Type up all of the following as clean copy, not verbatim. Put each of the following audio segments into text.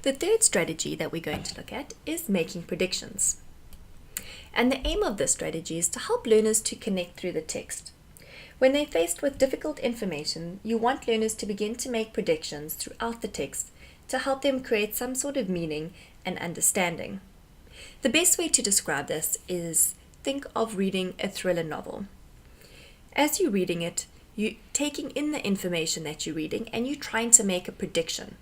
The third strategy that we're going to look at is making predictions. And the aim of this strategy is to help learners to connect through the text. When they're faced with difficult information, you want learners to begin to make predictions throughout the text to help them create some sort of meaning and understanding. The best way to describe this is think of reading a thriller novel. As you're reading it, you're taking in the information that you're reading and you're trying to make a prediction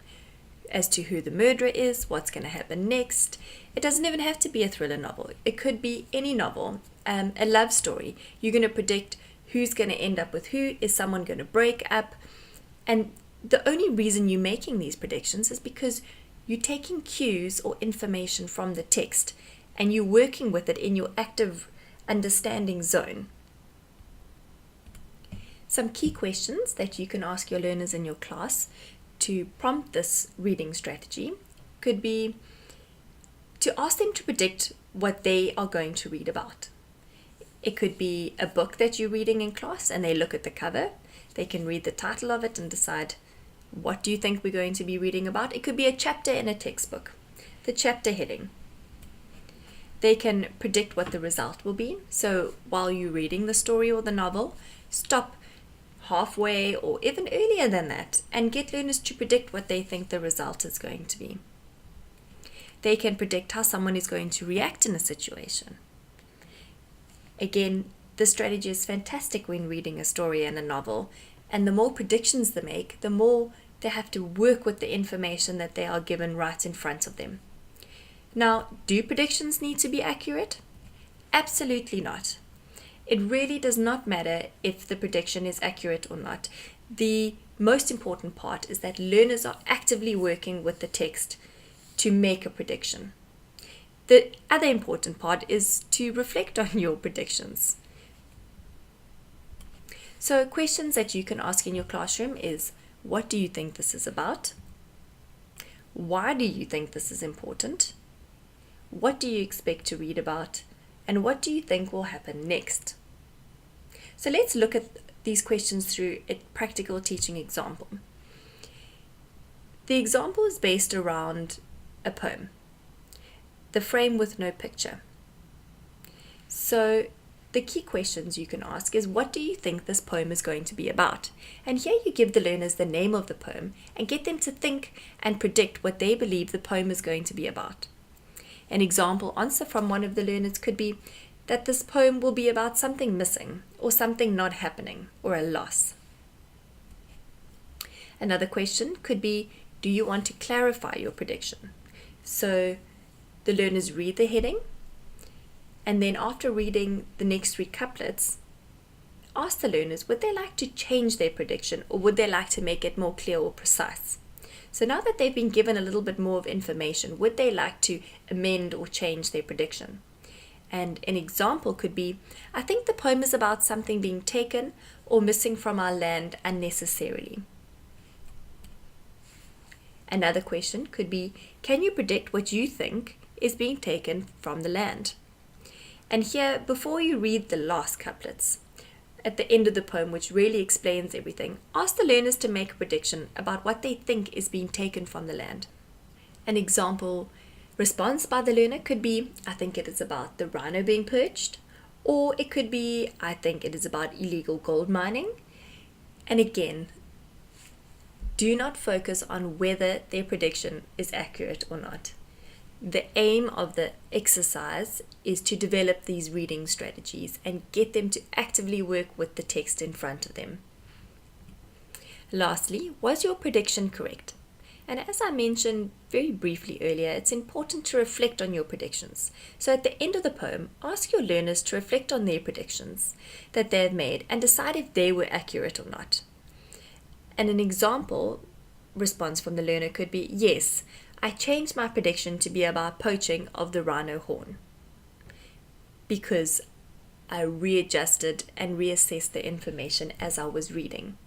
as to who the murderer is, what's going to happen next. It doesn't even have to be a thriller novel. It could be any novel, a love story. You're going to predict who's going to end up with who, is someone going to break up, and the only reason you're making these predictions is because you're taking cues or information from the text and you're working with it in your active understanding zone. Some key questions that you can ask your learners in your class to prompt this reading strategy could be to ask them to predict what they are going to read about. It could be a book that you're reading in class and they look at the cover. They can read the title of it and decide, what do you think we're going to be reading about? It could be a chapter in a textbook, the chapter heading. They can predict what the result will be. So while you're reading the story or the novel, stop halfway or even earlier than that and get learners to predict what they think the result is going to be. They can predict how someone is going to react in a situation. Again, this strategy is fantastic when reading a story and a novel, and the more predictions they make, the more they have to work with the information that they are given right in front of them. Now, do predictions need to be accurate? Absolutely not. It really does not matter if the prediction is accurate or not. The most important part is that learners are actively working with the text to make a prediction. The other important part is to reflect on your predictions. So questions that you can ask in your classroom is, what do you think this is about? Why do you think this is important? What do you expect to read about? And what do you think will happen next? So let's look at these questions through a practical teaching example. The example is based around a poem, The Frame with No Picture. So the key questions you can ask is, what do you think this poem is going to be about? And here you give the learners the name of the poem and get them to think and predict what they believe the poem is going to be about. An example answer from one of the learners could be that this poem will be about something missing or something not happening or a loss. Another question could be, do you want to clarify your prediction? So the learners read the heading, and then after reading the next three couplets, ask the learners, would they like to change their prediction or would they like to make it more clear or precise? So now that they've been given a little bit more of information, would they like to amend or change their prediction? And an example could be, I think the poem is about something being taken or missing from our land unnecessarily. Another question could be, can you predict what you think is being taken from the land? And here, before you read the last couplets, at the end of the poem, which really explains everything, ask the learners to make a prediction about what they think is being taken from the land. An example response by the learner could be, I think it is about the rhino being perched, or it could be, I think it is about illegal gold mining. And again, do not focus on whether their prediction is accurate or not. The aim of the exercise is to develop these reading strategies and get them to actively work with the text in front of them. Lastly, was your prediction correct? And as I mentioned very briefly earlier, it's important to reflect on your predictions. So at the end of the poem, ask your learners to reflect on their predictions that they've made and decide if they were accurate or not. And an example response from the learner could be, yes, I changed my prediction to be about poaching of the rhino horn because I readjusted and reassessed the information as I was reading.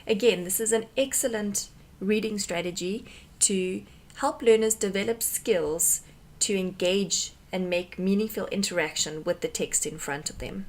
Again, this is an excellent reading strategy to help learners develop skills to engage and make meaningful interaction with the text in front of them.